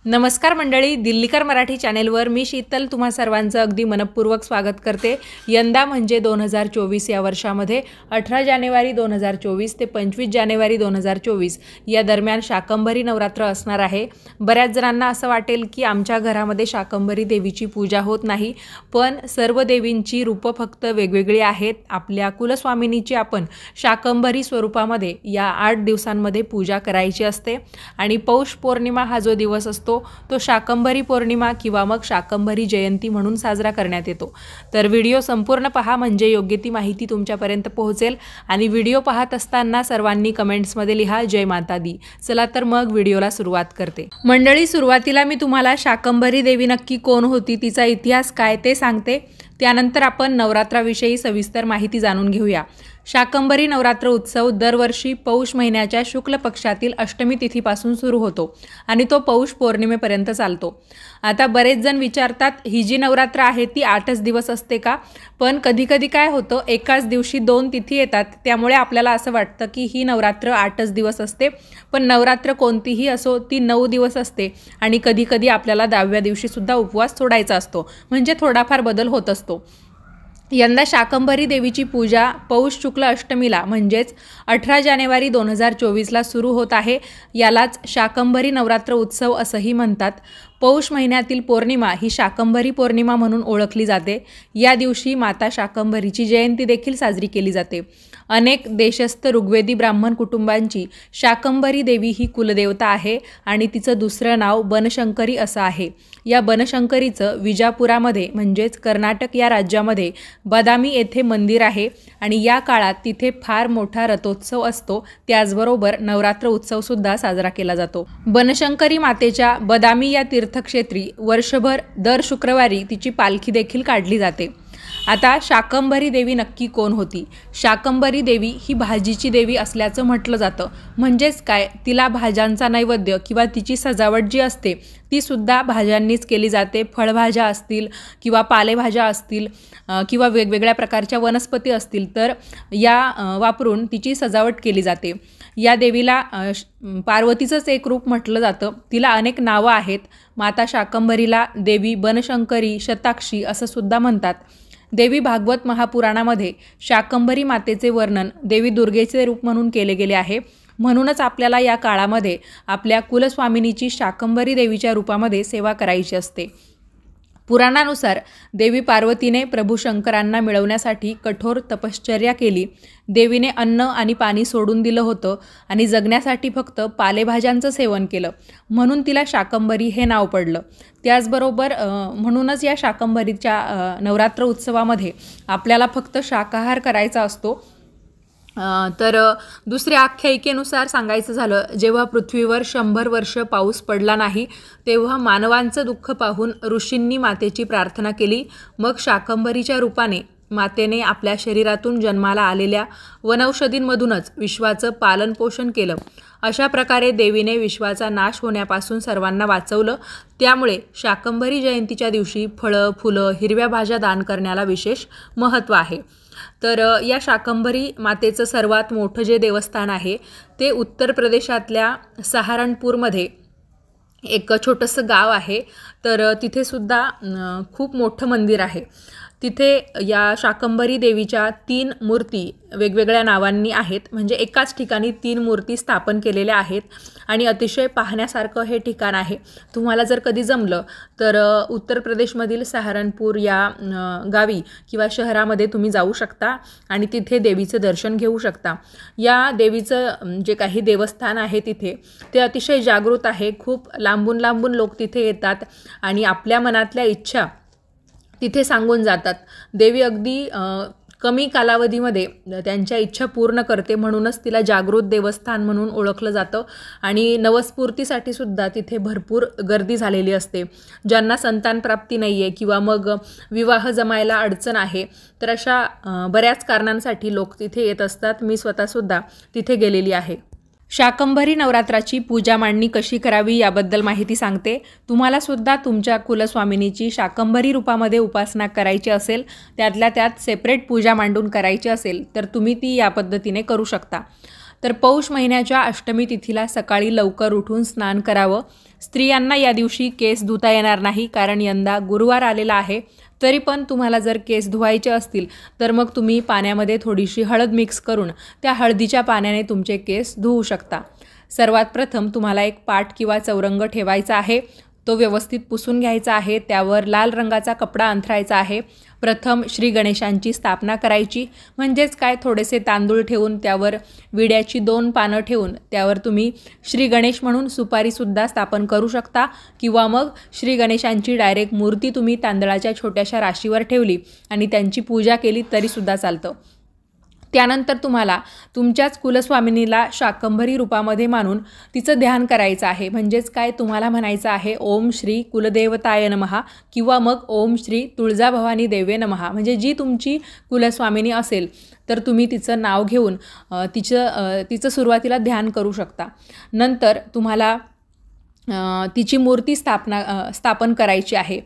नमस्कार मंडळी, दिल्लीकर मराठी चॅनेलवर मी शीतल तुम्हा सर्वांचं अगदी मनपूर्वक स्वागत करते। यंदा म्हणजे 2024 या वर्षामध्ये 18 जानेवारी 2024 ते 25 जानेवारी 2024 या दरम्यान शाकंभरी नवरात्र असणार आहे। बऱ्याच जणांना असं वाटेल की आमच्या घरामध्ये शाकंभरी देवीची पूजा होत नाही, पण सर्व देवींची रूपं फक्त वेगवेगळी आहेत। आपल्या कुलस्वामिनीची आपण शाकंभरी स्वरूपामध्ये या 8 दिवसांमध्ये पूजा करायची असते आणि पौष पौर्णिमा हा जो दिवस असतो तो शाकंभरी पौर्णिमा किंवा मग शाकंभरी जयंती म्हणून साजरा करण्यात येतो। तर व्हिडिओ संपूर्ण पहा म्हणजे योग्य ती माहिती तुमच्यापर्यंत पोहोचेल। आणि व्हिडिओ पाहत असताना सर्वांनी कमेंट्समध्ये लिहा जय माता दी। चला तर मग व्हिडिओला सुरुवात करते। मंडळी, सुरुवातीला मी तुम्हाला शाकंभरी देवी नक्की कोण होती, तिचा इतिहास काय ते सांगते। त्यानंतर आपण नवरात्राविषयी सविस्तर माहिती जाणून घेऊया। शाकंभरी नवरात्र उत्सव दरवर्षी पौष महिन्याच्या शुक्ल पक्षातील अष्टमी तिथीपासून सुरू होतो आणि तो पौष पौर्णिमेपर्यंत चालतो। आता बरेच जण विचारतात, ही जी नवरात्र आहे ती 8च दिवस असते का? पण कधीकधी काय होतं, एकाच दिवशी 2 तिथी येतात, त्यामुळे आपल्याला असं वाटतं की ही नवरात्र 8च दिवस असते। पण नवरात्र कोणतीही असो ती 9 दिवस असते आणि कधीकधी आपल्याला 10व्या दिवशी सुद्धा उपवास सोडायचा असतो, म्हणजे थोडाफार बदल होत असतो। यंदा शाकंभरी देवीची पूजा पौष शुक्ल अष्टमीला म्हणजेच 18 जानेवारी 2024ला सुरू होत आहे। यालाच शाकंभरी नवरात्र उत्सव असंही म्हणतात। पौष महिन्यातील पौर्णिमा ही शाकंभरी पौर्णिमा म्हणून ओळखली जाते। या दिवशी माता शाकंभरीची जयंती देखील साजरी केली जाते। अनेक देशस्थ ऋग्वेदी ब्राह्मण कुटुंबांची शाकंभरी देवी ही कुलदेवता आहे आणि तिचं दुसरं नाव बनशंकरी असं आहे। या बनशंकरीचं विजापुरामध्ये म्हणजेच कर्नाटक या राज्यामध्ये बदामी येथे मंदिर आहे आणि या काळात तिथे फार मोठा रथोत्सव असतो। त्याचबरोबर नवरात्र उत्सवसुद्धा साजरा केला जातो। बनशंकरी मातेच्या बदामी या तीर्थक्षेत्री वर्षभर दर शुक्रवारी तिची पालखी देखील काढली जाते। आता शाकंभरी देवी नक्की कोण होती? शाकंभरी देवी ही भाजीची देवी असल्याचं म्हटलं जातं। म्हणजेच काय, तिला भाज्यांचा नैवेद्य किंवा तिची सजावट जी असते ती सुद्धा भाज्यांनीच केली जाते। फळभाज्या असतील किंवा पालेभाज्या असतील किंवा वेगवेगळ्या प्रकारच्या वनस्पती असतील तर या वापरून तिची सजावट केली जाते। या देवीला पार्वतीचंच एक रूप म्हटलं जातं। तिला अनेक नावं आहेत। माता शाकंभरीला देवी बनशंकरी, शताक्षी असं सुद्धा म्हणतात। देवी भागवत महापुराणामध्ये शाकंभरी मातेचे वर्णन देवी दुर्गेचे रूप म्हणून केले गेले आहे। म्हणूनच आपल्याला या काळामध्ये आपल्या कुलस्वामिनीची शाकंभरी देवीच्या रूपामध्ये सेवा करायची असते। पुराणानुसार देवी पार्वतीने प्रभू शंकरांना मिळवण्यासाठी कठोर तपश्चर्या केली। देवीने अन्न आणि पाणी सोडून दिलं होतं आणि जगण्यासाठी फक्त पालेभाज्यांचं सेवन केलं, म्हणून तिला शाकंभरी हे नाव पडलं। त्याचबरोबर म्हणूनच या शाकंभरीच्या नवरात्र उत्सवामध्ये आपल्याला फक्त शाकाहार करायचा असतो। तर दुसऱ्या आख्यायिकेनुसार सांगायचं झालं, जेव्हा पृथ्वीवर 100 वर्ष पाऊस पडला नाही तेव्हा मानवांचं दुःख पाहून ऋषींनी मातेची प्रार्थना केली। मग शाकंभरीच्या रूपाने मातेने आपल्या शरीरातून जन्माला आलेल्या वनौषधींमधूनच विश्वाचं पालनपोषण केलं। अशा प्रकारे देवीने विश्वाचा नाश होण्यापासून सर्वांना वाचवलं। त्यामुळे शाकंभरी जयंतीच्या दिवशी फळं, फुलं, हिरव्या भाज्या दान करण्याला विशेष महत्त्व आहे। तर या शाकंभरी मातेचं सर्वात मोठं जे देवस्थान आहे ते उत्तर प्रदेशातल्या सहारणपूरमध्ये एक छोटंसं गाव आहे। तर तिथे सुद्धा खूप मोठं मंदिर आहे। तिथे या शाकंभरी देवीच्या 3 मूर्ती वेगवेगळ्या नावांनी आहेत, म्हणजे एकाच ठिकाणी 3 मूर्ती स्थापन केलेल्या आहेत आणि अतिशय पाहण्यासारखं हे ठिकाण आहे। तुम्हाला जर कधी जमलं तर उत्तर प्रदेशमधील सहारणपूर या गावी किंवा शहरामध्ये तुम्ही जाऊ शकता आणि तिथे देवीचं दर्शन घेऊ शकता। या देवीचं जे काही देवस्थान आहे तिथे ते अतिशय जागृत आहे। खूप लांबून लांबून लोक तिथे येतात आणि आपल्या मनातल्या इच्छा तिथे सांगून जातात। देवी अगदी कमी कालावधीमध्ये त्यांच्या इच्छा पूर्ण करते, म्हणूनच तिला जागृत देवस्थान म्हणून ओळखलं जातं। आणि नवस्फूर्तीसाठी सुद्धा तिथे भरपूर गर्दी झालेली असते। ज्यांना संतान प्राप्ती नाही आहे किंवा मग विवाह जमायला अडचण आहे तर अशा बऱ्याच कारणांसाठी लोक तिथे येत असतात। मी स्वतःसुद्धा तिथे गेलेली आहे। शाकंभरी नवरात्राची पूजा मांडणी कशी करावी याबद्दल माहिती सांगते। तुम्हाला सुद्धा तुमच्या कुलस्वामिनीची शाकंभरी रूपामध्ये उपासना करायची असेल, त्यातल्या त्यात सेपरेट पूजा मांडून करायची असेल तर तुम्ही ती या पद्धतीने करू शकता। तर पौष महिन्याच्या अष्टमी तिथीला सकाळी लवकर उठून स्नान करावं। स्त्रियांना या दिवशी केस धुता येणार नाही, कारण यंदा गुरुवार आलेला आहे. तरी पण तुम्हाला जर केस धुवायचे असतील तर मग तुम्ही पाण्यामध्ये थोडीशी हळद मिक्स करून त्या हळदीच्या पाण्याने तुमचे केस धुवू शकता. सर्वात प्रथम तुम्हाला एक पाट किंवा चौरंग ठेवायचा आहे. तो व्यवस्थित पुसून घ्यायचा आहे. त्यावर लाल रंगाचा कपडा अंथरायचा आहे. प्रथम श्री गणेशांची स्थापना करायची, म्हणजेच काय, थोडेसे तांदूळ ठेवून त्यावर विड्याची 2 पानं ठेवून त्यावर तुम्ही श्री गणेश म्हणून सुपारीसुद्धा स्थापन करू शकता, किंवा मग श्री गणेशांची डायरेक्ट मूर्ती तुम्ही तांदळाच्या छोट्याशा राशीवर ठेवली आणि त्यांची पूजा केली तरीसुद्धा चालतं. त्यानंतर तुम्हाला तुमच्याच कुलस्वामिनीला शाकंभरी रूपामध्ये मानून तिचं ध्यान करायचं आहे. म्हणजेच काय, तुम्हाला म्हणायचं आहे ओम श्री कुलदेवताय नमः किंवा मग ओम श्री तुळजाभवानी देवे नमः. म्हणजे जी तुमची कुलस्वामिनी असेल तर तुम्ही तिचं नाव घेऊन तिचं सुरुवातीला ध्यान करू शकता. नंतर तुम्हाला तिची मूर्ती स्थापन करायची आहे.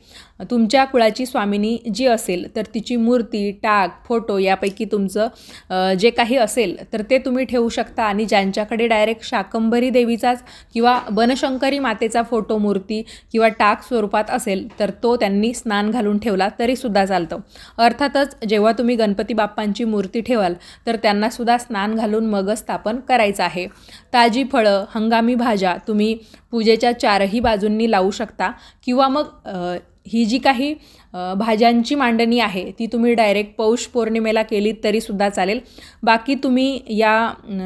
तुमच्या कुळाची स्वामिनी जी असेल तर तिची मूर्ती, टाक, फोटो यापैकी तुमचं जे काही असेल तर ते तुम्ही ठेवू शकता. आणि ज्यांच्याकडे डायरेक्ट शाकंभरी देवीचाच किंवा बनशंकरी मातेचा फोटो, मूर्ती किंवा टाक स्वरूपात असेल तर तो त्यांनी स्नान घालून ठेवला तरीसुद्धा चालतं. अर्थातच जेव्हा तुम्ही गणपती बाप्पांची मूर्ती ठेवाल तर त्यांनासुद्धा स्नान घालून मगच स्थापन करायचं आहे. ताजी फळं, हंगामी भाज्या तुम्ही पूजेच्या 4ही बाजूंनी लावू शकता, किंवा मग ही जी काही भाज्यांची मांडणी आहे ती तुम्ही डायरेक्ट पौष पौर्णिमेला केली तरीसुद्धा चालेल. बाकी तुम्ही या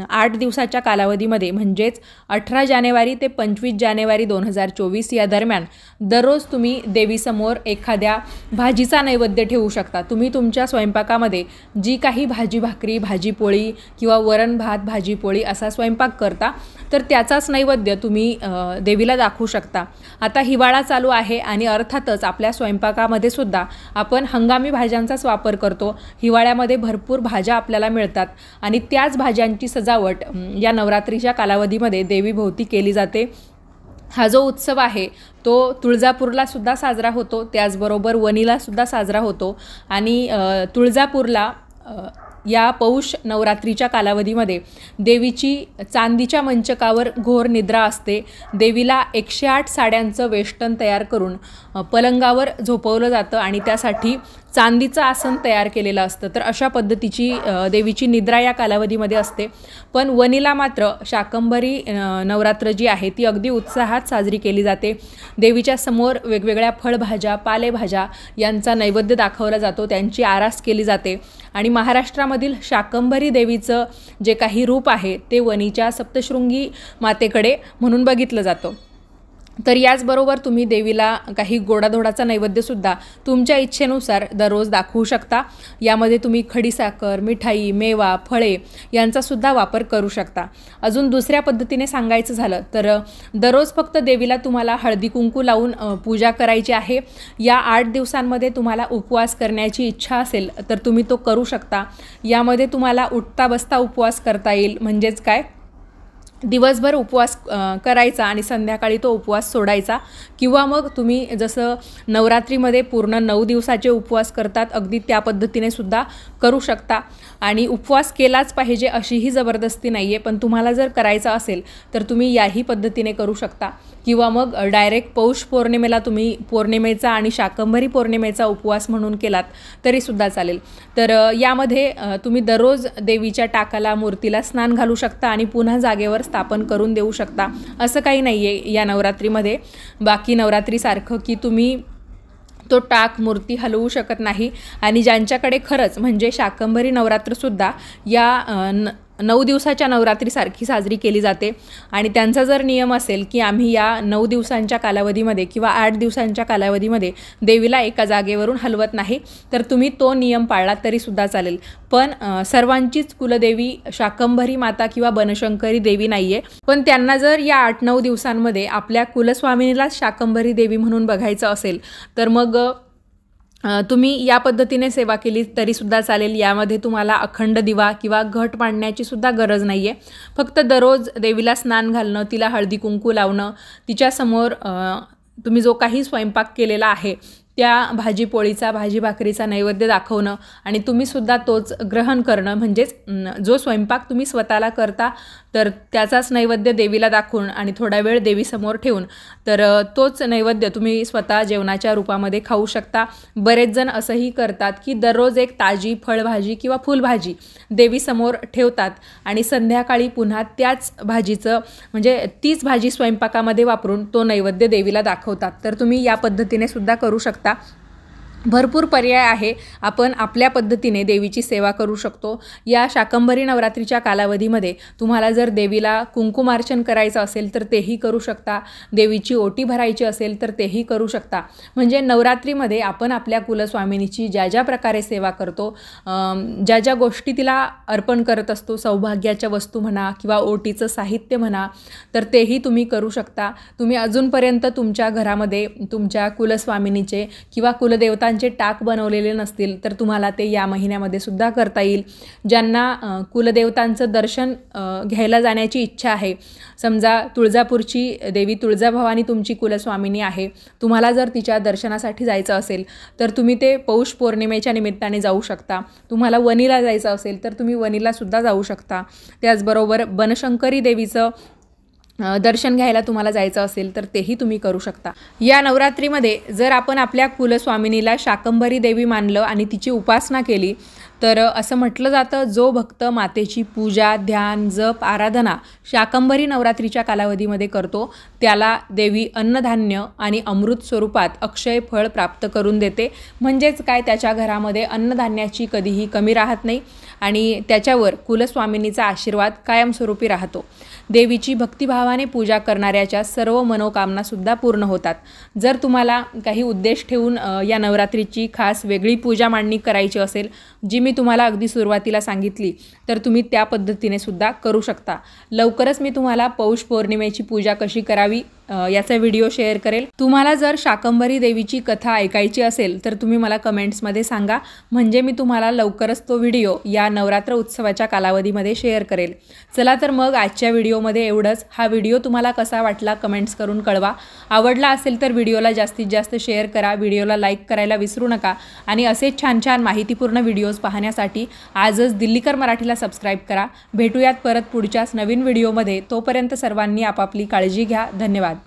8 दिवसाच्या कालावधीमध्ये म्हणजेच 18 जानेवारी ते 25 जानेवारी 2024 या दरम्यान दररोज तुम्ही देवीसमोर एखाद्या भाजीचा नैवेद्य ठेवू शकता. तुम्ही तुमच्या स्वयंपाकामध्ये जी काही भाजी भाकरी, भाजीपोळी किंवा वरण भात, भाजीपोळी असा स्वयंपाक करता तर त्याचाच नैवेद्य तुम्ही देवीला दाखवू शकता. आता हिवाळा चालू आहे आणि अर्थातच आपल्या स्वयंपाकामध्ये सुद्धा आपण हंगामी भाज्यांचाच वापर करतो. हिवाळ्यामध्ये भरपूर भाज्या आपल्याला मिळतात आणि त्याच भाज्यांची सजावट या नवरात्रीच्या कालावधीमध्ये देवीभोवती केली जाते. हा जो उत्सव आहे तो तुळजापूरला सुद्धा साजरा होतो, त्याचबरोबर वणीला सुद्धा साजरा होतो. आणि तुळजापूरला या पौष नवरात्रीच्या कालावधीमध्ये देवीची चांदीच्या मंचकावर घोर निद्रा असते. देवीला 108 साड्यांचं वेष्टन तयार करून पलंगावर झोपवलं जातं आणि त्यासाठी चांदीचं आसन तयार केलेलं असतं. तर अशा पद्धतीची देवीची निद्रा या कालावधीमध्ये असते. पण वणीला मात्र शाकंभरी नवरात्र जी आहे ती अगदी उत्साहात साजरी केली जाते. देवीच्या समोर वेगवेगळ्या फळभाज्या, पालेभाज्या यांचा नैवेद्य दाखवला जातो, त्यांची आरास केली जाते. आणि महाराष्ट्रामधील शाकंभरी देवीचं जे काही रूप आहे ते वणीच्या सप्तशृंगी मातेकडे म्हणून बघितलं जातं. तर याचबरोबर तुम्ही देवीला काही गोडाधोडाचा नैवेद्यसुद्धा तुमच्या इच्छेनुसार दररोज दाखवू शकता. यामध्ये तुम्ही खडीसाखर, मिठाई, मेवा, फळे यांचासुद्धा वापर करू शकता. अजून दुसऱ्या पद्धतीने सांगायचं झालं तर दररोज फक्त देवीला तुम्हाला हळदी कुंकू लावून पूजा करायची आहे. या 8 दिवसांमध्ये तुम्हाला उपवास करण्याची इच्छा असेल तर तुम्ही तो करू शकता. यामध्ये तुम्हाला उठता बसता उपवास करता येईल. म्हणजेच काय, दिवसभर उपवास करायचा आणि संध्याकाळी तो उपवास सोडायचा. किंवा मग तुम्ही जसं नवरात्रीमध्ये पूर्ण 9 दिवसाचे उपवास करतात अगदी त्या पद्धतीने सुद्धा करू शकता. आणि उपवास केलाच पाहिजे अशीही जबरदस्ती नाही आहे, पण तुम्हाला जर करायचं असेल तर तुम्ही याही पद्धतीने करू शकता. किंवा मग डायरेक्ट पौष पौर्णिमेला तुम्ही पौर्णिमेचा आणि शाकंभरी पौर्णिमेचा उपवास म्हणून केलात तरीसुद्धा चालेल. तर यामध्ये तुम्ही दररोज देवीच्या टाकाला, मूर्तीला स्नान घालू शकता आणि पुन्हा जागेवर स्थापन करून देऊ शकता. असं काही नाही आहे या नवरात्रीमध्ये बाकी नवरात्रीसारखं की तुम्ही तो टाक, मूर्ती हलवू शकत नाही. आणि ज्यांच्याकडे खरंच म्हणजे शाकंभरी नवरात्रसुद्धा या 9 दिवसाच्या नवरात्रीसारखी साजरी केली जाते आणि त्यांचा जर नियम असेल की आम्ही या 9 दिवसांच्या कालावधीमध्ये किंवा 8 दिवसांच्या कालावधीमध्ये देवीला एका जागेवरून हलवत नाही तर तुम्ही तो नियम पाळला तरीसुद्धा चालेल. पण सर्वांचीच कुलदेवी शाकंभरी माता किंवा बनशंकरी देवी नाही आहे. पण त्यांना जर या 8-9 दिवसांमध्ये आपल्या कुलस्वामिनीला शाकंभरी देवी म्हणून बघायचं असेल तर मग तुम्ही या पद्धतीने सेवा केली तरीसुद्धा चालेल. यामध्ये तुम्हाला अखंड दिवा किंवा घट मांडण्याची सुद्धा गरज नाही आहे. फक्त दररोज देवीला स्नान घालणं, तिला हळदी कुंकू लावणं, तिच्यासमोर तुम्ही जो काही स्वयंपाक केलेला आहे त्या भाजीपोळीचा भाजी भाकरीचा नैवेद्य दाखवणं आणि तुम्हीसुद्धा तोच ग्रहण करणं, म्हणजेच जो स्वयंपाक तुम्ही स्वतःला करता तर त्याचाच नैवेद्य देवीला दाखवून आणि थोडा वेळ देवीसमोर ठेवून तर तोच नैवेद्य तुम्ही स्वतः जेवणाच्या रूपामध्ये खाऊ शकता. बरेच जण असंही करतात की दररोज एक ताजी फळभाजी किंवा फुलभाजी देवीसमोर ठेवतात आणि संध्याकाळी पुन्हा त्याच भाजीचं म्हणजे तीच भाजी स्वयंपाकामध्ये वापरून तो नैवेद्य देवीला दाखवतात. तर तुम्ही या पद्धतीने सुद्धा करू शकता. भरपूर पर्याय आहे. आपण आपल्या पद्धतीने देवीची सेवा करू शकतो. या शाकंभरी नवरात्रीच्या कालावधीमध्ये तुम्हाला जर देवीला कुंकुमार्चन करायचं असेल तर तेही करू शकता. देवीची ओटी भरायची असेल तर तेही करू शकता. म्हणजे नवरात्रीमध्ये आपण आपल्या कुलस्वामिनीची ज्या ज्या प्रकारे सेवा करतो, ज्या ज्या गोष्टी तिला अर्पण करत असतो, सौभाग्याच्या वस्तू म्हणा किंवा ओटीचं साहित्य म्हणा, तर तेही तुम्ही करू शकता. तुम्ही अजूनपर्यंत तुमच्या घरामध्ये तुमच्या कुलस्वामिनीचे किंवा कुलदेवता टाक बनवलेले नसतील तर तुम्हाला ते या महिन्यामध्ये सुद्धा करता येईल. ज्यांना कुलदेवतांचं दर्शन घ्यायला जाण्याची इच्छा आहे, समजा तुळजापूरची देवी तुळजाभवानी तुमची कुलस्वामिनी आहे, तुम्हाला जर तिच्या दर्शनासाठी जायचं असेल तर तुम्ही ते पौष पौर्णिमेच्या निमित्ताने जाऊ शकता. तुम्हाला वणीला जायचं असेल तर तुम्ही वणीला सुद्धा जाऊ शकता. त्याचबरोबर बनशंकरी देवीचं दर्शन घ्यायला तुम्हाला जायचं असेल तर तेही तुम्ही करू शकता. या नवरात्रीमध्ये जर आपण आपल्या कुलस्वामिनीला शाकंभरी देवी मानलं आणि तिची उपासना केली तर असं म्हटलं जातं, जो भक्त मातेची पूजा, ध्यान, जप, आराधना शाकंभरी नवरात्रीच्या कालावधीमध्ये करतो त्याला देवी अन्नधान्य आणि अमृत स्वरूपात अक्षय फळ प्राप्त करून देते. म्हणजेच काय, त्याच्या घरामध्ये अन्नधान्याची कधीही कमी राहत नाही आणि त्याच्यावर कुलस्वामिनीचा आशीर्वाद कायमस्वरूपी राहतो. देवीची भक्तिभावाने पूजा करणाऱ्याच्या सर्व मनोकामनासुद्धा पूर्ण होतात. जर तुम्हाला काही उद्देश ठेवून या नवरात्रीची खास वेगळी पूजा मांडणी करायची असेल, जी मी तुम्हाला अगदी सुरुवातीला सांगितली, तर तुम्ही त्या पद्धतीने सुद्धा करू शकता. लवकरच मी तुम्हाला पौष पौर्णिमेची पूजा कशी करावी याचा व्हिडिओ शेअर करेल. तुम्हाला जर शाकंभरी देवीची कथा ऐकायची असेल तर तुम्ही मला कमेंट्समध्ये सांगा, म्हणजे मी तुम्हाला लवकरच तो व्हिडिओ या नवरात्र उत्सवाच्या कालावधीमध्ये शेअर करेल. चला तर मग आजच्या व्हिडिओमध्ये एवढंच. हा व्हिडिओ तुम्हाला कसा वाटला कमेंट्स करून कळवा. आवडला असेल तर व्हिडिओला जास्तीत जास्त शेअर करा, व्हिडिओला लाईक करायला विसरू नका आणि असेच छान छान माहितीपूर्ण व्हिडिओज पाहण्यासाठी आजच दिल्लीकर मराठीला सबस्क्राईब करा. भेटूयात परत पुढच्याच नवीन व्हिडिओमध्ये. तोपर्यंत सर्वांनी आपापली काळजी घ्या. धन्यवाद.